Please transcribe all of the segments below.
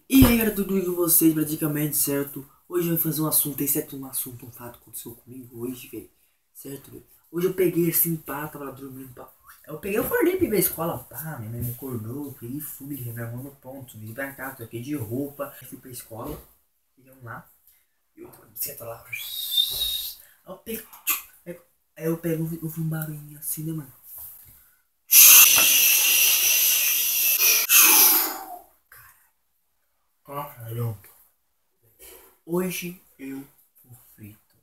E aí, galera, tudo bem com vocês praticamente, certo? Hoje eu vou fazer um assunto, exceto um assunto, um fato que aconteceu comigo hoje, velho. Certo, velho? Hoje eu peguei assim, pá, tava lá dormindo, pá. Eu acordei pra ir pra escola, pá, minha mãe me acordou, peguei, fui, levei minha mão no ponto, vim pra cá, troquei de roupa, fui pra escola, iam lá, e eu tô na bicicleta lá. Aí eu pego, aí eu pego, eu vi um barulhinho assim, né, mano? Caramba. Hoje eu tô frito.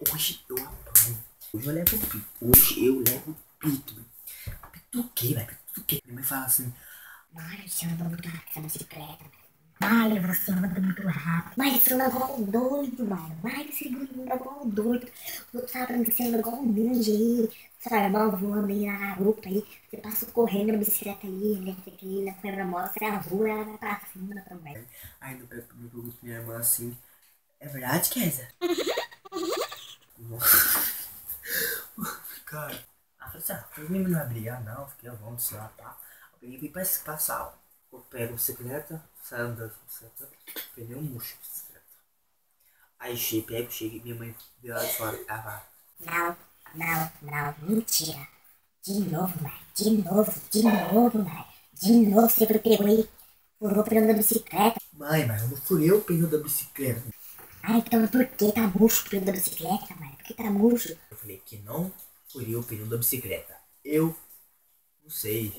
Hoje eu apanho. Hoje eu levo pito. Hoje eu levo pito. Pito o quê, velho? Pito o quê? Minha mãe fala assim: Mário, você anda muito rápido essa bicicleta. Mário, você anda muito rápido. Mário, você anda igual um doido, Mário. Mário, você anda igual um doido. O outro tava falando que você anda igual um ninja aí. Seu irmão voando aí na grupo aí. Você passa correndo na bicicleta aí, né? Você aqui na quebra-mola, você é a rua, ela vai pra cima também. Aí eu pego meu pergunto pra minha irmã assim: é verdade, Kézia? Nossa, cara. Ela falou assim: ah, os meninos não vai brigar, não. Fiquei à vontade, sei lá, pá. Eu peguei e fui pra sala. Eu pego a bicicleta, saio andando com a bicicleta, pneu murcho a bicicleta. Aí chego, minha mãe veio lá de fora. Ela fala: Não, não, não, mentira. De novo, Mário. De novo, Mário. De novo você pegou aí. Furou o pneu da bicicleta. mãe, mas eu não furei o pneu da bicicleta. Ah, então por que tá murcho o pneu da bicicleta, Mário? Por que tá murcho? Eu falei que não furei o pneu da bicicleta. Eu não sei,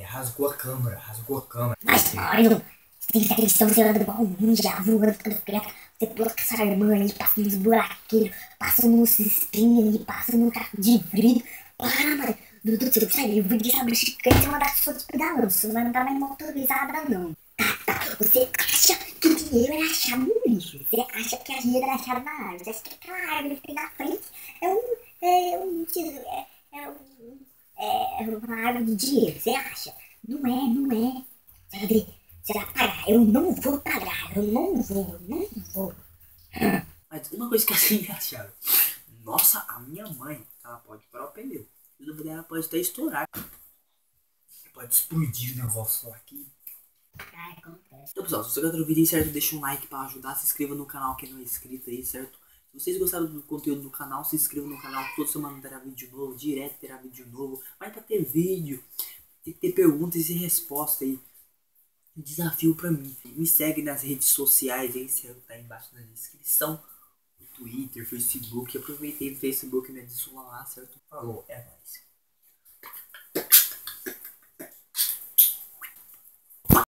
rasgou a câmera, rasgou a câmera. Mas, Mário, você tem que ter atenção, você anda igual um ninja, voando com a bicicleta. Você pula com essa irmã aí, passa nos buraqueiros, passa nos espinhos aí, passa no carro de vidro. Para, Mário. Dudu, você sabe, eu vou deixar a bicicleta em uma das suas pedalando. Você não vai andar mais motorizada, não. Você acha que o dinheiro é achado no lixo. Você acha que a dinheiro é achado na árvore. Você acha que aquela árvore que tem na frente é uma árvore de dinheiro. Você acha? Não é, não é. Sabe? Você vai pagar. Eu não vou pagar. Eu não vou. Mas uma coisa que eu achei engraçada. Nossa, a minha mãe, ela pode parar o pneu. E o dela pode até estourar. Pode explodir o negócio lá aqui. Ai, acontece. Então, pessoal, se você gostou do vídeo, certo? Deixa um like pra ajudar. Se inscreva no canal quem não é inscrito aí, certo? Se vocês gostaram do conteúdo do canal, se inscreva no canal. Toda semana terá vídeo novo, direto terá vídeo novo. Mas pra ter vídeo, tem que ter perguntas e respostas aí. Um desafio pra mim. Me segue nas redes sociais aí, certo? Tá aí embaixo na descrição. Twitter, Facebook. Aproveitei do Facebook e me adiciona lá, certo? Falou, é nóis.